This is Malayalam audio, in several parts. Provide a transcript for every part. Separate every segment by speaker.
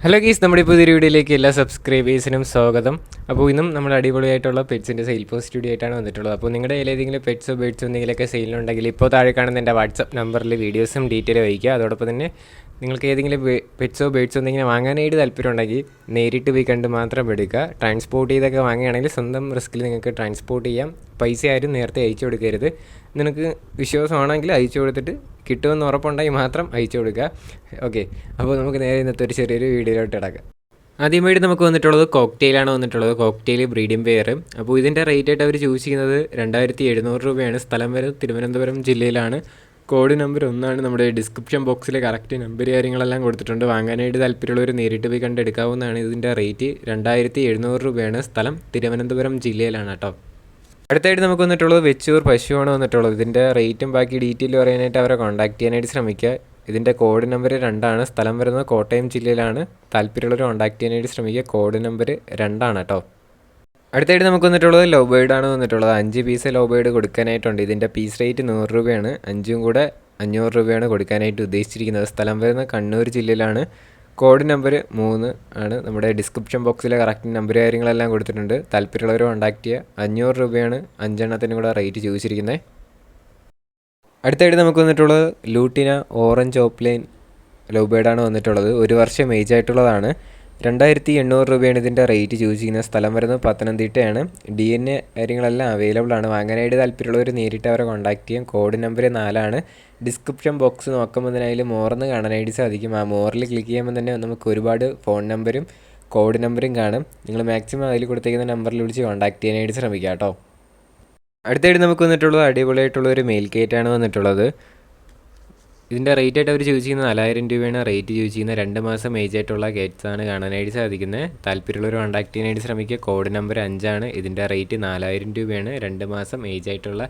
Speaker 1: ഹലോ ഗീസ്, നമ്മുടെ പുതിയൊരു വീഡിയോയിലേക്ക് എല്ലാ സബ്സ്ക്രൈബേഴ്സിനും സ്വാഗതം. അപ്പോൾ ഇന്നും നമ്മൾ അടിപൊളിയായിട്ടുള്ള പെറ്റ്സിൻ്റെ സെയിൽ പോസ്റ്റ് വീഡിയോ ആയിട്ടാണ് വന്നിട്ടുള്ളത്. അപ്പോൾ നിങ്ങളുടെ ഏതെങ്കിലും പെറ്റ്സോ ബേഡ്സോ എന്തെങ്കിലുമൊക്കെ സെയിലുണ്ടെങ്കിൽ ഇപ്പോൾ താഴെ കാണുന്ന എൻ്റെ വാട്സപ്പ് നമ്പറിൽ വീഡിയോസും ഡീറ്റെയിൽ വയ്ക്കുക. അതോടൊപ്പം തന്നെ നിങ്ങൾക്ക് ഏതെങ്കിലും പെറ്റ്സോ ബേഡ്സോ എന്തെങ്കിലും വാങ്ങാനായിട്ട് താല്പര്യമുണ്ടെങ്കിൽ നേരിട്ട് പോയി കണ്ട് മാത്രം എടുക്കുക. ട്രാൻസ്പോർട്ട് ചെയ്തൊക്കെ വാങ്ങുകയാണെങ്കിൽ സ്വന്തം റിസ്കിൽ നിങ്ങൾക്ക് ട്രാൻസ്പോർട്ട് ചെയ്യാം. പൈസ ആരും നേരത്തെ അയച്ചു കൊടുക്കരുത്. നിനക്ക് വിശ്വാസമാണെങ്കിൽ അയച്ചു കൊടുത്തിട്ട് കിട്ടുമെന്ന് ഉറപ്പുണ്ടെങ്കിൽ മാത്രം അയച്ചു കൊടുക്കുക. ഓക്കെ, അപ്പോൾ നമുക്ക് നേരെ ഇന്നത്തെ ഒരു ചെറിയൊരു വീഡിയോയിലോട്ട് ഇടക്കാം. ആദ്യമായിട്ട് നമുക്ക് വന്നിട്ടുള്ളത് കോക്ടെയിലാണ് വന്നിട്ടുള്ളത്. Cocktail breeding pair. അപ്പോൾ ഇതിൻ്റെ റേറ്റ് ആയിട്ട് അവർ ചൂസ് ചെയ്യുന്നത് 2700 രൂപയാണ്. സ്ഥലം വരെ തിരുവനന്തപുരം ജില്ലയിലാണ്. കോഡ് നമ്പർ 1 നമ്മുടെ ഡിസ്ക്രിപ്ഷൻ ബോക്സിൽ കറക്റ്റ് നമ്പർ കാര്യങ്ങളെല്ലാം കൊടുത്തിട്ടുണ്ട്. വാങ്ങാനായിട്ട് താല്പര്യമുള്ളവർ നേരിട്ട് പോയി കണ്ടെടുക്കാവുന്നതാണ്. ഇതിൻ്റെ റേറ്റ് 2700 രൂപയാണ്. സ്ഥലം തിരുവനന്തപുരം ജില്ലയിലാണ് കേട്ടോ. അടുത്തായിട്ട് നമുക്ക് വന്നിട്ടുള്ളത് വെച്ചൂർ പശുവാണ് വന്നിട്ടുള്ളത്. ഇതിൻ്റെ റേറ്റും ബാക്കി ഡീറ്റെയിൽ പറയാനായിട്ട് അവരെ കോൺടാക്ട് ചെയ്യാനായിട്ട് ശ്രമിക്കുക. ഇതിൻ്റെ കോഡ് നമ്പർ 2. സ്ഥലം വരുന്നത് കോട്ടയം ജില്ലയിലാണ്. താല്പര്യമുള്ളവർ കോൺടാക്ട് ചെയ്യാനായിട്ട് ശ്രമിക്കുക. കോഡ് നമ്പർ 2 കേട്ടോ. അടുത്തായിട്ട് നമുക്ക് വന്നിട്ടുള്ളത് ലവ് ബേർഡാണ് വന്നിട്ടുള്ളത്. 5 പീസ് ലവ് ബേർഡ് കൊടുക്കാനായിട്ടുണ്ട്. ഇതിൻ്റെ പീസ് റേറ്റ് 100 രൂപയാണ്. 5ഉം കൂടെ 500 രൂപയാണ് കൊടുക്കാനായിട്ട് ഉദ്ദേശിച്ചിരിക്കുന്നത്. സ്ഥലം വരുന്നത് കണ്ണൂർ ജില്ലയിലാണ്. കോഡ് നമ്പർ 3 ആണ്. നമ്മുടെ ഡിസ്ക്രിപ്ഷൻ ബോക്സിലെ കറക്റ്റ് നമ്പർ കാര്യങ്ങളെല്ലാം കൊടുത്തിട്ടുണ്ട്. താല്പര്യമുള്ളവർ കോൺടാക്ട് ചെയ്യുക. 500 രൂപയാണ് 5 എണ്ണത്തിനും കൂടെ റേറ്റ് ചോദിച്ചിരിക്കുന്നത്. അടുത്തായിട്ട് നമുക്ക് വന്നിട്ടുള്ളത് ലൂട്ടിന ഓറഞ്ച് ഓപ്ലൈൻ ലവ് ബേർഡാണ് വന്നിട്ടുള്ളത്. 1 വർഷം ഏജ് ആയിട്ടുള്ളതാണ്. 2800 രൂപയാണ് ഇതിൻ്റെ റേറ്റ് ചോദിച്ചിരിക്കുന്നത്. സ്ഥലം വരുന്നത് പത്തനംതിട്ടയാണ്. DNA കാര്യങ്ങളെല്ലാം അവൈലബിൾ ആണ്. വാങ്ങാനായിട്ട് താല്പര്യമുള്ളവർ നേരിട്ട് അവരെ കോൺടാക്ട് ചെയ്യും. കോഡ് നമ്പർ 4 ആണ്. ഡിസ്ക്രിപ്ഷൻ ബോക്സ് നോക്കുമ്പോൾ തന്നെ അതിൽ മോർന്ന് കാണാനായിട്ട് സാധിക്കും. ആ മോറിൽ ക്ലിക്ക് ചെയ്യുമ്പോൾ തന്നെ നമുക്ക് ഒരുപാട് ഫോൺ നമ്പരും കോഡ് നമ്പറും കാണും. നിങ്ങൾ മാക്സിമം അതിൽ കൊടുത്തേക്കുന്ന നമ്പറിൽ വിളിച്ച് കോൺടാക്ട് ചെയ്യാനായിട്ട് ശ്രമിക്കുക കേട്ടോ. അടുത്തായിട്ട് നമുക്ക് വന്നിട്ടുള്ളത് അടിപൊളിയായിട്ടുള്ള ഒരു മെയിൽ കേറ്റാണ് വന്നിട്ടുള്ളത്. ഇതിൻ്റെ റേറ്റ് ആയിട്ട് അവർ ചോദിച്ചു ചെയ്യുന്നത് 4000 രൂപയാണ്. റേറ്റ് ചോദിച്ചു ചെയ്യുന്നത് 2 മാസം ഏജ് ആയിട്ടുള്ള കേറ്റ്സാണ് കാണാനായിട്ട് സാധിക്കുന്നത്. താല്പര്യമുള്ളവർ കോൺടാക്ട് ചെയ്യാനായിട്ട് ശ്രമിക്കുക. കോഡ് നമ്പർ 5 ആണ്. ഇതിൻ്റെ റേറ്റ് 4000 രൂപയാണ്. 2 മാസം ഏജ് ആയിട്ടുള്ള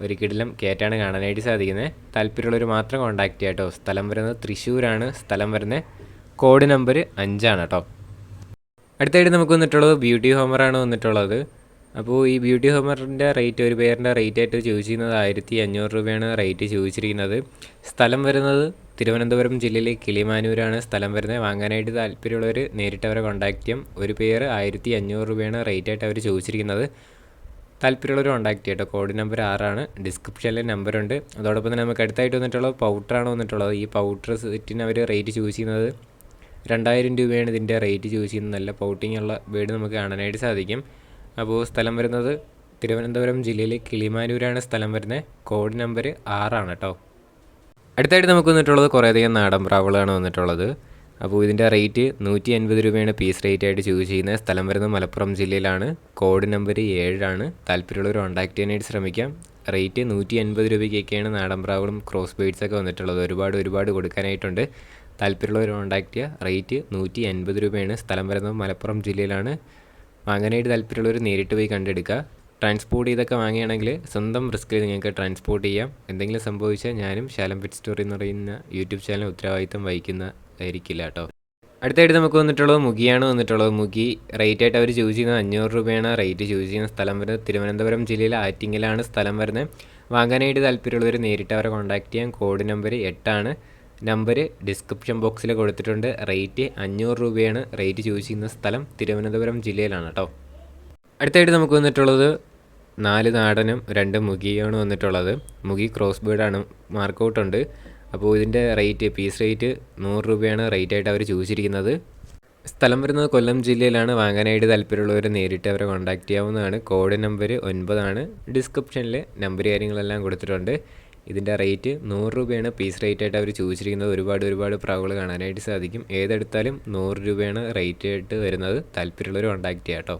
Speaker 1: ഒരു കിടിലം കേറ്റാണ് കാണാനായിട്ട് സാധിക്കുന്നത്. താല്പര്യമുള്ളവർ മാത്രം കോൺടാക്ട് ചെയ്യാം കേട്ടോ. സ്ഥലം വരുന്നത് തൃശ്ശൂരാണ്. സ്ഥലം വരുന്നത് കോഡ് നമ്പർ 5 ആണ് കേട്ടോ. അടുത്തായിട്ട് നമുക്ക് വന്നിട്ടുള്ളത് ബ്യൂട്ടി ഹോമറാണ് വന്നിട്ടുള്ളത്. അപ്പോൾ ഈ ബ്യൂട്ടി ഹോമറിൻ്റെ റേറ്റ് ഒരു പേരിൻ്റെ റേറ്റ് ആയിട്ട് ചോദിച്ചിരുന്നത് 1500 രൂപയാണ് റേറ്റ് ചോദിച്ചിരിക്കുന്നത്. സ്ഥലം വരുന്നത് തിരുവനന്തപുരം ജില്ലയിലെ കിളിമാനൂരാണ് സ്ഥലം വരുന്നത്. വാങ്ങാനായിട്ട് താല്പര്യമുള്ളവർ നേരിട്ട് അവരെ കോൺടാക്ട് ചെയ്യും. ഒരു പേര് 1500 രൂപയാണ് റേറ്റ് ആയിട്ട് അവർ ചോദിച്ചിരിക്കുന്നത്. താല്പര്യമുള്ളവർ കോൺടാക്ട് ചെയ്യട്ടോ. കോഡ് നമ്പർ 6 ആണ്. ഡിസ്ക്രിപ്ഷനിൽ നമ്പറുണ്ട്. അതോടൊപ്പം തന്നെ നമുക്ക് അടുത്തായിട്ട് വന്നിട്ടുള്ളത് പൗഡറാണ് വന്നിട്ടുള്ളത്. ഈ പൗഡർ സെറ്റിന് അവർ റേറ്റ് ചോദിച്ചിരുന്നത് 2000 രൂപയാണ് ഇതിൻ്റെ റേറ്റ് ചോദിച്ചിരുന്നത്. നല്ല പൗട്ടിങ് ഉള്ള ബേഡ് നമുക്ക് കാണാനായിട്ട് സാധിക്കും. അപ്പോൾ സ്ഥലം വരുന്നത് തിരുവനന്തപുരം ജില്ലയിലെ കിളിമാനൂരാണ് സ്ഥലം വരുന്നത്. കോഡ് നമ്പർ 6 ആണ് കേട്ടോ. അടുത്തായിട്ട് നമുക്ക് വന്നിട്ടുള്ളത് കുറേയധികം നാടൻ പ്രാവുകളാണ് വന്നിട്ടുള്ളത്. അപ്പോൾ ഇതിൻ്റെ റേറ്റ് 150 രൂപയാണ് പീസ് റേറ്റ് ആയിട്ട് ചൂസ് ചെയ്യുന്നത്. സ്ഥലം വരുന്നത് മലപ്പുറം ജില്ലയിലാണ്. കോഡ് നമ്പർ 7 ആണ്. താല്പര്യമുള്ളവർ കോൺടാക്ട് ചെയ്യാനായിട്ട് ശ്രമിക്കാം. റേറ്റ് 150 രൂപയ്ക്കൊക്കെയാണ് നാടൻ പ്രാവുകളും ക്രോസ് ബേഡ്സൊക്കെ വന്നിട്ടുള്ളത്. ഒരുപാട് കൊടുക്കാനായിട്ടുണ്ട്. താല്പര്യമുള്ളവർ കോൺടാക്ട് ചെയ്യുക. റേറ്റ് 150 രൂപയാണ്. സ്ഥലം വരുന്നത് മലപ്പുറം ജില്ലയിലാണ്. വാങ്ങാനായിട്ട് താല്പര്യമുള്ളവർ നേരിട്ട് പോയി കണ്ടെടുക്കുക. ട്രാൻസ്പോർട്ട് ചെയ്തൊക്കെ വാങ്ങുകയാണെങ്കിൽ സ്വന്തം റിസ്കിൽ നിങ്ങൾക്ക് ട്രാൻസ്പോർട്ട് ചെയ്യാം. എന്തെങ്കിലും സംഭവിച്ചാൽ ഞാനും ശാലം പെറ്റ് സ്റ്റോറി എന്ന് പറയുന്ന യൂട്യൂബ് ചാനൽ ഉത്തരവാദിത്തം വഹിക്കുന്നതായിരിക്കില്ല കേട്ടോ. അടുത്തായിട്ട് നമുക്ക് വന്നിട്ടുള്ളത് മുഗിയാണ് വന്നിട്ടുള്ളത്. മുഗി റേറ്റ് ആയിട്ട് അവർ ചൂസ് ചെയ്യുന്നത് 500 രൂപയാണ് റേറ്റ് ചൂസ് ചെയ്യുന്ന. സ്ഥലം വരുന്നത് തിരുവനന്തപുരം ജില്ലയിലെ ആറ്റിങ്ങലാണ് സ്ഥലം വരുന്നത്. വാങ്ങാനായിട്ട് താല്പര്യമുള്ളവർ നേരിട്ട് അവരെ കോൺടാക്ട് ചെയ്യാം. കോഡ് നമ്പർ 8 ആണ്. നമ്പർ ഡിസ്ക്രിപ്ഷൻ ബോക്സിൽ കൊടുത്തിട്ടുണ്ട്. റേറ്റ് 500 രൂപയാണ് റേറ്റ് ചൂസ് ചെയ്യുന്ന. സ്ഥലം തിരുവനന്തപുരം ജില്ലയിലാണ് കേട്ടോ. അടുത്തായിട്ട് നമുക്ക് വന്നിട്ടുള്ളത് 4 നാടനും 2 മുഗിയാണ് വന്നിട്ടുള്ളത്. മുഗി ക്രോസ് ബേർഡാണ്. മാർക്കൗട്ടുണ്ട്. അപ്പോൾ ഇതിൻ്റെ റേറ്റ് പീസ് റേറ്റ് 100 രൂപയാണ് റേറ്റ് ആയിട്ട് അവർ ചോദിച്ചിരിക്കുന്നത്. സ്ഥലം വരുന്നത് കൊല്ലം ജില്ലയിലാണ്. വാങ്ങാനായിട്ട് താല്പര്യമുള്ളവർ നേരിട്ട് അവരെ കോൺടാക്ട് ചെയ്യാവുന്നതാണ്. കോഡ് നമ്പർ 9 ആണ്. ഡിസ്ക്രിപ്ഷനിൽ നമ്പർ കാര്യങ്ങളെല്ലാം കൊടുത്തിട്ടുണ്ട്. ഇതിൻ്റെ റേറ്റ് 100 രൂപയാണ് പീസ് റേറ്റ് ആയിട്ട് അവർ ചോദിച്ചിരിക്കുന്നത്. ഒരുപാട് പ്രാവുകൾ കാണാനായിട്ട് സാധിക്കും. ഏതെടുത്താലും 100 രൂപയാണ് റേറ്റ് ആയിട്ട് വരുന്നത്. താല്പര്യമുള്ളവർ കോൺടാക്ട് ചെയ്യാം കേട്ടോ.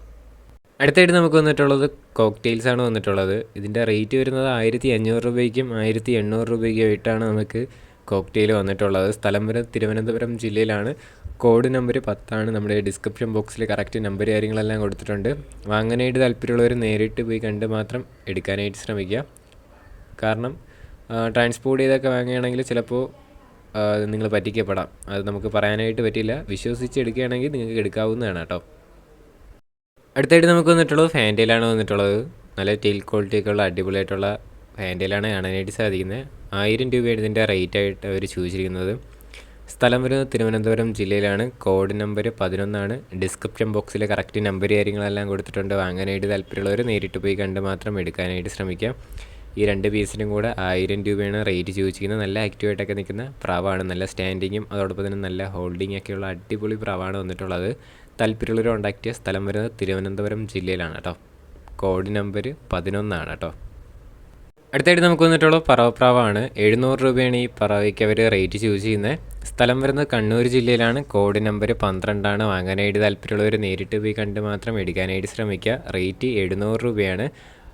Speaker 1: അടുത്തായിട്ട് നമുക്ക് വന്നിട്ടുള്ളത് കോക്ടെയിൽസ് ആണ് വന്നിട്ടുള്ളത്. ഇതിൻ്റെ റേറ്റ് വരുന്നത് 1500 രൂപയ്ക്കും 1800 രൂപയ്ക്കും ആയിട്ടാണ് നമുക്ക് കോക്ടെയിൽ വന്നിട്ടുള്ളത്. സ്ഥലം വരെ തിരുവനന്തപുരം ജില്ലയിലാണ്. കോഡ് നമ്പർ 10 ആണ്. നമ്മുടെ ഡിസ്ക്രിപ്ഷൻ ബോക്സിൽ കറക്റ്റ് നമ്പർ കാര്യങ്ങളെല്ലാം കൊടുത്തിട്ടുണ്ട്. വാങ്ങാനായിട്ട് താല്പര്യമുള്ളവർ നേരിട്ട് പോയി കണ്ട് മാത്രം എടുക്കാനായിട്ട് ശ്രമിക്കുക. കാരണം ട്രാൻസ്പോർട്ട് ചെയ്തൊക്കെ വാങ്ങുകയാണെങ്കിൽ ചിലപ്പോൾ നിങ്ങൾ പറ്റിക്കപ്പെടാം. അത് നമുക്ക് പറയാനായിട്ട് പറ്റില്ല. വിശ്വസിച്ച് എടുക്കുകയാണെങ്കിൽ നിങ്ങൾക്ക് എടുക്കാവുന്നതാണ് കേട്ടോ. അടുത്തായിട്ട് നമുക്ക് വന്നിട്ടുള്ളത് ഫാൻറ്റയിലാണ് വന്നിട്ടുള്ളത്. നല്ല ടെയിൽ ക്വാളിറ്റിയൊക്കെ ഉള്ള അടിപൊളിയായിട്ടുള്ള ഫാൻറ്റയിലാണ് കാണാനായിട്ട് സാധിക്കുന്നത്. 1000 രൂപയാണ് ഇതിൻ്റെ റേറ്റ് ആയിട്ട് അവർ ചോദിച്ചിരിക്കുന്നത്. സ്ഥലം വരുന്നത് തിരുവനന്തപുരം ജില്ലയിലാണ്. കോഡ് നമ്പർ 11 ഡിസ്ക്രിപ്ഷൻ ബോക്സിൽ കറക്റ്റ് നമ്പർ കാര്യങ്ങളെല്ലാം കൊടുത്തിട്ടുണ്ട്. വാങ്ങാനായിട്ട് താല്പര്യമുള്ളവർ നേരിട്ട് പോയി കണ്ട് മാത്രം എടുക്കാനായിട്ട് ശ്രമിക്കാം. ഈ 2 പീസിനും കൂടെ 1000 രൂപയാണ് റേറ്റ് ചോദിച്ചിരിക്കുന്നത്. നല്ല ആക്റ്റീവായിട്ടൊക്കെ നിൽക്കുന്ന പ്രാവാണ്. നല്ല സ്റ്റാൻഡിങ്ങും അതോടൊപ്പം തന്നെ നല്ല ഹോൾഡിംഗ് ഒക്കെയുള്ള അടിപൊളി പ്രാവാണ് വന്നിട്ടുള്ളത്. താല്പര്യമുള്ളവർ കോൺടാക്ട് ചെയ്യുക. സ്ഥലം വരുന്നത് തിരുവനന്തപുരം ജില്ലയിലാണ് കേട്ടോ. കോഡ് നമ്പർ 11 കേട്ടോ. അടുത്തായിട്ട് നമുക്ക് വന്നിട്ടുള്ള പറവപ്രാവാണ്. 700 രൂപയാണ് ഈ പറവയ്ക്ക് അവർ റേറ്റ് ചൂസ് ചെയ്യുന്നത്. സ്ഥലം വരുന്നത് കണ്ണൂർ ജില്ലയിലാണ്. കോഡ് നമ്പർ 12 വാങ്ങാനായിട്ട് താല്പര്യമുള്ളവർ നേരിട്ട് പോയി കണ്ട് മാത്രം എടുക്കാനായിട്ട് ശ്രമിക്കുക. റേറ്റ് 700 രൂപയാണ്.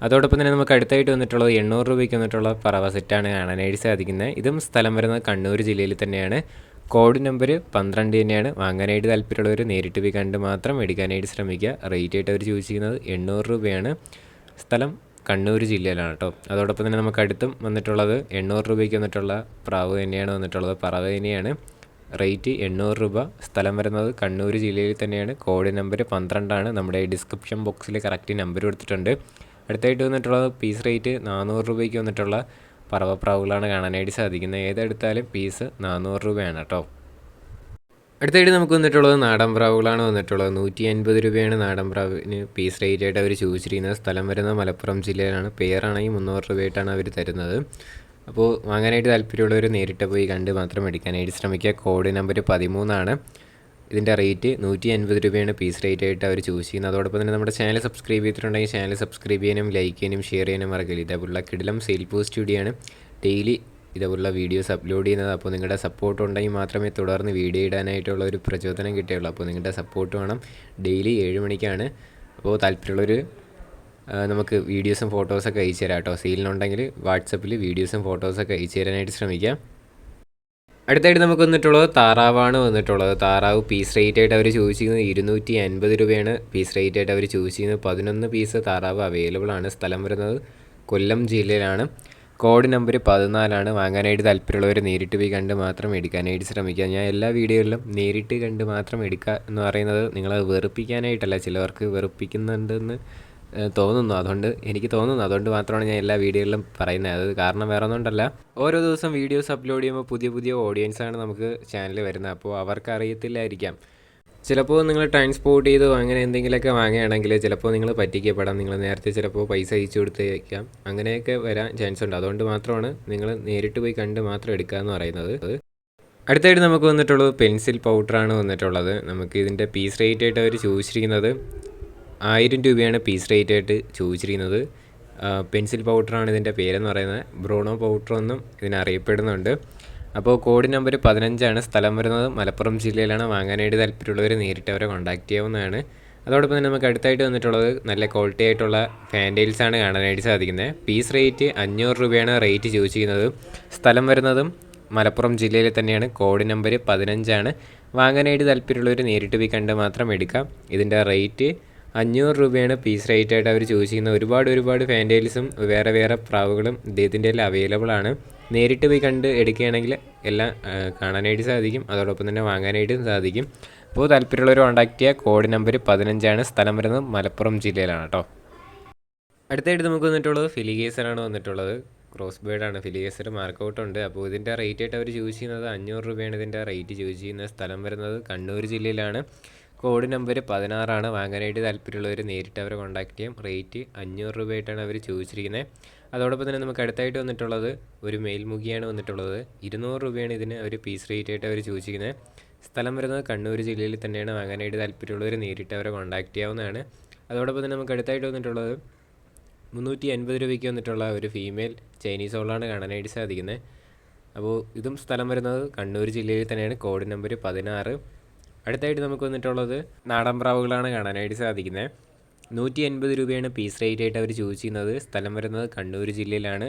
Speaker 1: അതോടൊപ്പം തന്നെ നമുക്ക് അടുത്തായിട്ട് വന്നിട്ടുള്ളത് 800 രൂപയ്ക്ക് വന്നിട്ടുള്ള പറവ സെറ്റാണ് കാണാനായിട്ട് സാധിക്കുന്നത്. ഇതും സ്ഥലം വരുന്നത് കണ്ണൂർ ജില്ലയിൽ തന്നെയാണ്. കോഡ് നമ്പർ 12 തന്നെയാണ്. വാങ്ങാനായിട്ട് താല്പര്യമുള്ളവർ നേരിട്ട് പോയി കണ്ട് മാത്രം എടുക്കാനായിട്ട് ശ്രമിക്കുക. റേറ്റ് ആയിട്ട് അവർ ചൂസ് ചെയ്യുന്നത് 800 രൂപയാണ്. സ്ഥലം കണ്ണൂർ ജില്ലയിലാണ് കേട്ടോ. അതോടൊപ്പം തന്നെ നമുക്ക് അടുത്തും വന്നിട്ടുള്ളത് 800 രൂപയ്ക്ക് വന്നിട്ടുള്ള പ്രാവ് തന്നെയാണ് വന്നിട്ടുള്ളത്. പറവ തന്നെയാണ്. റേറ്റ് 800 രൂപ. സ്ഥലം വരുന്നത് കണ്ണൂർ ജില്ലയിൽ തന്നെയാണ്. കോഡ് നമ്പർ 12 നമ്മുടെ ഡിസ്ക്രിപ്ഷൻ ബോക്സിൽ കറക്റ്റ് നമ്പർ കൊടുത്തിട്ടുണ്ട്. അടുത്തായിട്ട് വന്നിട്ടുള്ളത് പീസ് റേറ്റ് 400 രൂപയ്ക്ക് വന്നിട്ടുള്ള പറവപ്രാവുകളാണ് കാണാനായിട്ട് സാധിക്കുന്നത്. ഏതെടുത്താലും പീസ് 400 രൂപയാണ് കേട്ടോ. അടുത്തായിട്ട് നമുക്ക് വന്നിട്ടുള്ളത് നാടൻ പ്രാവുകളാണ് വന്നിട്ടുള്ളത്. 150 രൂപയാണ് നാടൻ പ്രാവിന് പീസ് റേറ്റ് ആയിട്ട് അവർ ചോദിച്ചിരിക്കുന്നത്. സ്ഥലം വരുന്നത് മലപ്പുറം ജില്ലയിലാണ്. പെയറാണെങ്കിൽ 300 രൂപയായിട്ടാണ് അവർ തരുന്നത്. അപ്പോൾ വാങ്ങാനായിട്ട് താല്പര്യമുള്ളവർ നേരിട്ട് പോയി കണ്ട് മാത്രം എടുക്കാനായിട്ട് ശ്രമിക്കുക. കോഡ് നമ്പർ 13 ഇതിൻ്റെ റേറ്റ് 150 രൂപയാണ് പീസ് റേറ്റ് ആയിട്ട് അവർ ചൂസ് ചെയ്യുന്നത്. അതോടൊപ്പം തന്നെ നമ്മുടെ ചാനൽ സബ്സ്ക്രൈബ് ചെയ്തിട്ടുണ്ടെങ്കിൽ ചാനൽ സബ്സ്ക്രൈബ് ചെയ്യാനും ലൈക്ക് ചെയ്യാനും ഷെയർ ചെയ്യാനും മറക്കില്ല. ഇതേപോലുള്ള കിടിലം സെയിൽ പോസ്റ്റ് വീഡിയോയാണ് ഡെയിലി ഇതേപോലുള്ള വീഡിയോസ് അപ്ലോഡ് ചെയ്യുന്നത്. അപ്പോൾ നിങ്ങളുടെ സപ്പോർട്ട് ഉണ്ടെങ്കിൽ മാത്രമേ തുടർന്ന് വീഡിയോ ഇടാനായിട്ടുള്ള ഒരു പ്രചോദനം കിട്ടുകയുള്ളൂ. അപ്പോൾ നിങ്ങളുടെ സപ്പോർട്ട് വേണം. ഡെയിലി 7 മണിക്കാണ്. അപ്പോൾ താല്പര്യമുള്ളൊരു നമുക്ക് വീഡിയോസും ഫോട്ടോസൊക്കെ അയച്ചു തരാം കേട്ടോ. സെയിലിനുണ്ടെങ്കിൽ വാട്സപ്പിൽ വീഡിയോസും ഫോട്ടോസൊക്കെ അയച്ചു തരാനായിട്ട് ശ്രമിക്കാം. അടുത്തായിട്ട് നമുക്ക് വന്നിട്ടുള്ളത് താറാവാണ് വന്നിട്ടുള്ളത്. താറാവ് പീസ് റേറ്റ് ആയിട്ട് അവർ ചോദിച്ചിരിക്കുന്നത് 250 രൂപയാണ് പീസ് റേറ്റ് ആയിട്ട് അവർ ചോദിച്ചിരിക്കുന്നത്. 11 പീസ് താറാവ് അവൈലബിൾ ആണ്. സ്ഥലം വരുന്നത് കൊല്ലം ജില്ലയിലാണ്. കോഡ് നമ്പർ 14 വാങ്ങാനായിട്ട് താല്പര്യമുള്ളവർ നേരിട്ട് പോയി കണ്ട് മാത്രം എടുക്കാനായിട്ട് ശ്രമിക്കുക. ഞാൻ എല്ലാ വീഡിയോയിലും നേരിട്ട് കണ്ട് മാത്രം എടുക്കുക എന്ന് പറയുന്നത് നിങ്ങളെ വെറുപ്പിക്കാനായിട്ടല്ല. ചിലവർക്ക് വെറുപ്പിക്കുന്നുണ്ടെന്ന് എനിക്ക് തോന്നുന്നു. അതുകൊണ്ട് മാത്രമാണ് ഞാൻ എല്ലാ വീഡിയോയിലും പറയുന്നത്. അത് കാരണം വേറെ ഒന്നുകൊണ്ടല്ല. ഓരോ ദിവസം വീഡിയോസ് അപ്ലോഡ് ചെയ്യുമ്പോൾ പുതിയ ഓഡിയൻസാണ് നമുക്ക് ചാനലിൽ വരുന്നത്. അപ്പോൾ അവർക്ക് അറിയത്തില്ലായിരിക്കാം. ചിലപ്പോൾ നിങ്ങൾ ട്രാൻസ്പോർട്ട് ചെയ്തോ അങ്ങനെ എന്തെങ്കിലുമൊക്കെ വാങ്ങുകയാണെങ്കിൽ ചിലപ്പോൾ നിങ്ങൾ പറ്റിക്കപ്പെടാം. നിങ്ങൾ നേരത്തെ ചിലപ്പോൾ പൈസ അയച്ചു കൊടുത്തേക്കാം. അങ്ങനെയൊക്കെ വരാൻ ചാൻസ് ഉണ്ട്. അതുകൊണ്ട് മാത്രമാണ് നിങ്ങൾ നേരിട്ട് പോയി കണ്ട് മാത്രം എടുക്കുക എന്ന് പറയുന്നത്. അടുത്തായിട്ട് നമുക്ക് വന്നിട്ടുള്ളത് പെൻസിൽ പൗഡറാണ് വന്നിട്ടുള്ളത്. നമുക്ക് ഇതിൻ്റെ പീസ് റേറ്റ് ആയിട്ട് അവർ ചോദിച്ചിരിക്കുന്നത് 1000 രൂപയാണ് പീസ് റേറ്റ് ആയിട്ട് ചോദിച്ചിരിക്കുന്നത്. പെൻസിൽ പൗഡറാണ് ഇതിൻ്റെ പേരെന്ന് പറയുന്നത്. ബ്രൂണോ പൗഡറൊന്നും ഇതിനറിയപ്പെടുന്നുണ്ട്. അപ്പോൾ കോഡ് നമ്പർ 15 സ്ഥലം വരുന്നത് മലപ്പുറം ജില്ലയിലാണ്. വാങ്ങാനായിട്ട് താല്പര്യമുള്ളവർ നേരിട്ട് അവരെ കോൺടാക്ട് ചെയ്യാവുന്നതാണ്. അതോടൊപ്പം തന്നെ നമുക്ക് അടുത്തായിട്ട് വന്നിട്ടുള്ളത് നല്ല ക്വാളിറ്റി ആയിട്ടുള്ള ഫാൻറ്റെയിൽസാണ് കാണാനായിട്ട് സാധിക്കുന്നത്. പീസ് റേറ്റ് 500 രൂപയാണ് റേറ്റ് ചോദിച്ചിരിക്കുന്നത്. സ്ഥലം വരുന്നതും മലപ്പുറം ജില്ലയിൽ തന്നെയാണ്. കോഡ് നമ്പർ 15 വാങ്ങാനായിട്ട് താല്പര്യമുള്ളവർ നേരിട്ട് പോയി കണ്ട് മാത്രം എടുക്കാം. ഇതിൻ്റെ റേറ്റ് 500 രൂപയാണ് പീസ് റേറ്റ് ആയിട്ട് അവർ ചോദിച്ചിരിക്കുന്നത്. ഒരുപാട് ഫാൻറ്റെയിൽസും വേറെ പ്രാവുകളും ഇദ്ദേഹത്തിൻ്റെ എല്ലാം അവൈലബിൾ ആണ്. നേരിട്ട് പോയി കണ്ട് എടുക്കുകയാണെങ്കിൽ എല്ലാം കാണാനായിട്ട് സാധിക്കും. അതോടൊപ്പം തന്നെ വാങ്ങാനായിട്ടും സാധിക്കും. അപ്പോൾ താല്പര്യമുള്ളവർ കോൺടാക്ട് ചെയ്യുക. കോഡ് നമ്പർ 15 സ്ഥലം വരുന്നത് മലപ്പുറം ജില്ലയിലാണ് കേട്ടോ. അടുത്തായിട്ട് നമുക്ക് വന്നിട്ടുള്ളത് ഫിലിഗേസറാണ് വന്നിട്ടുള്ളത്. ക്രോസ് ബേർഡാണ് ഫിലിഗേസർ. മാർക്കൗട്ടുണ്ട്. അപ്പോൾ ഇതിൻ്റെ റേറ്റ് ആയിട്ട് അവർ ചൂസ് ചെയ്യുന്നത് 500 രൂപയാണ് ഇതിൻ്റെ റേറ്റ് ചൂസ് ചെയ്യുന്നത്. സ്ഥലം വരുന്നത് കണ്ണൂർ ജില്ലയിലാണ്. കോഡ് നമ്പർ 16 വാങ്ങാനായിട്ട് താല്പര്യമുള്ളവർ നേരിട്ട് അവരെ കോൺടാക്ട് ചെയ്യാം. റേറ്റ് 500 രൂപയായിട്ടാണ് അവർ ചോദിച്ചിരിക്കുന്നത്. അതോടൊപ്പം തന്നെ നമുക്ക് അടുത്തായിട്ട് വന്നിട്ടുള്ളത് ഒരു മേൽമുഖിയാണ് വന്നിട്ടുള്ളത്. 200 രൂപയാണ് ഇതിന് ഒരു പീസ് റേറ്റ് ആയിട്ട് അവർ ചോദിച്ചിരിക്കുന്നത്. സ്ഥലം വരുന്നത് കണ്ണൂർ ജില്ലയിൽ തന്നെയാണ്. വാങ്ങാനായിട്ട് താല്പര്യമുള്ളവർ നേരിട്ട് അവരെ കോൺടാക്ട് ചെയ്യാവുന്നതാണ്. അതോടൊപ്പം തന്നെ നമുക്ക് അടുത്തായിട്ട് വന്നിട്ടുള്ളത് 350 രൂപയ്ക്ക് വന്നിട്ടുള്ള ഒരു ഫീമെയിൽ ചൈനീസ് ഓളാണ് കാണാനായിട്ട് സാധിക്കുന്നത്. അപ്പോൾ ഇതും സ്ഥലം വരുന്നത് കണ്ണൂർ ജില്ലയിൽ തന്നെയാണ്. Code number 16. അടുത്തായിട്ട് നമുക്ക് വന്നിട്ടുള്ളത് നാടൻ പ്രാവുകളാണ് കാണാനായിട്ട് സാധിക്കുന്നത്. 150 രൂപയാണ് പീസ് റേറ്റ് ആയിട്ട് അവർ ചൂസ് ചെയ്യുന്നത്. സ്ഥലം വരുന്നത് കണ്ണൂർ ജില്ലയിലാണ്.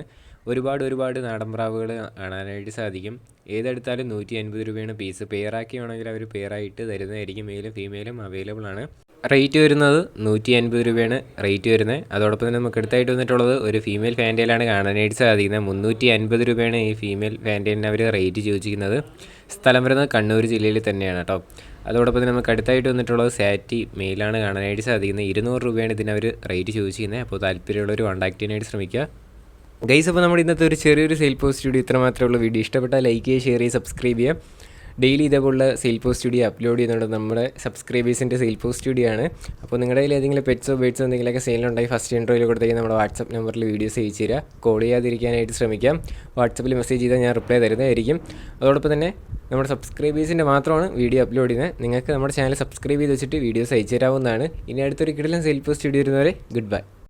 Speaker 1: ഒരുപാട് നാടൻ പ്രാവുകൾ കാണാനായിട്ട് സാധിക്കും. ഏതെടുത്താലും 150 രൂപയാണ് പീസ്. പെയറാക്കി വേണമെങ്കിൽ അവർ പെയറായിട്ട് തരുന്നതായിരിക്കും. മെയിലും ഫീമെയിലും അവൈലബിൾ ആണ്. റേറ്റ് വരുന്നത് 150 രൂപയാണ് റേറ്റ് വരുന്നത്. അതോടൊപ്പം തന്നെ നമുക്ക് അടുത്തായിട്ട് വന്നിട്ടുള്ളത് ഒരു ഫീമെയിൽ ഫാൻറ്റെയിലാണ് കാണാനായിട്ട് സാധിക്കുന്നത്. 350 രൂപയാണ് ഈ ഫീമെയിൽ ഫാൻറ്റെയിലിന് അവർ റേറ്റ് ചോദിച്ചിരിക്കുന്നത്. സ്ഥലം വരുന്നത് കണ്ണൂർ ജില്ലയിൽ തന്നെയാണ് കേട്ടോ. അതോടൊപ്പം തന്നെ നമുക്ക് അടുത്തായിട്ട് വന്നിട്ടുള്ളത് സാറ്റി മെയിലാണ് കാണാനായിട്ട് സാധിക്കുന്നത്. 200 രൂപയാണ് ഇതിനവർ റേറ്റ് ചോദിച്ചിരിക്കുന്നത്. അപ്പോൾ താല്പര്യമുള്ളവർ കോൺടാക്ട് ചെയ്യാനായിട്ട് ശ്രമിക്കുക. ഗൈസ്, അപ്പോൾ നമ്മുടെ ഇന്നത്തെ ഒരു ചെറിയൊരു സെയിൽ പോസ്റ്റ് വീഡിയോ ഇത്ര മാത്രമേ ഉള്ളൂ. വീഡിയോ ഇഷ്ടപ്പെട്ടാൽ ലൈക്ക് ചെയ്യുക, ഷെയർ ചെയ്യുക, സബ്സ്ക്രൈബ് ചെയ്യുക. ഡെയിലി ഇതേപോലുള്ള സെയിൽ പോസ്റ്റ് വീഡിയോ അപ്ലോഡ് ചെയ്യുന്നുണ്ട്. നമ്മുടെ സബ്സ്ക്രൈബേഴ്സിൻ്റെ സെയിൽ പോസ്റ്റ് വീഡിയോ ആണ്. അപ്പോൾ നിങ്ങളുടെ കയ്യിൽ ഏതെങ്കിലും പെറ്റ്സോ ബേഡ്സോ എന്തെങ്കിലുമൊക്കെ സെയിലുണ്ടെങ്കിൽ ഫസ്റ്റ് ഇൻട്രോയിൽ കൊടുത്തേക്ക് നമ്മുടെ വാട്സപ്പ് നമ്പറിൽ വീഡിയോസ് അയച്ചു തരിക. കോൾ ചെയ്യാതിരിക്കാനായിട്ട് ശ്രമിക്കാം. വാട്സപ്പിൽ മെസ്സേജ് ചെയ്താൽ ഞാൻ റിപ്ലൈ തരുന്നതായിരിക്കും. അതോടൊപ്പം തന്നെ നമ്മുടെ സബ്സ്ക്രൈബേഴ്സിൻ്റെ മാത്രമാണ് വീഡിയോ അപ്ലോഡ് ചെയ്യുന്നത്. നിങ്ങൾക്ക് നമ്മുടെ ചാനൽ സബ്സ്ക്രൈബ് ചെയ്ത് വെച്ചിട്ട് വീഡിയോസ് അയച്ചു തരാവുന്നതാണ്. ഇനി അടുത്തൊരു കിടിലൻ സെയിൽ പോസ്റ്റ് വീഡിയോ വരുന്നവരെ ഗുഡ് ബൈ.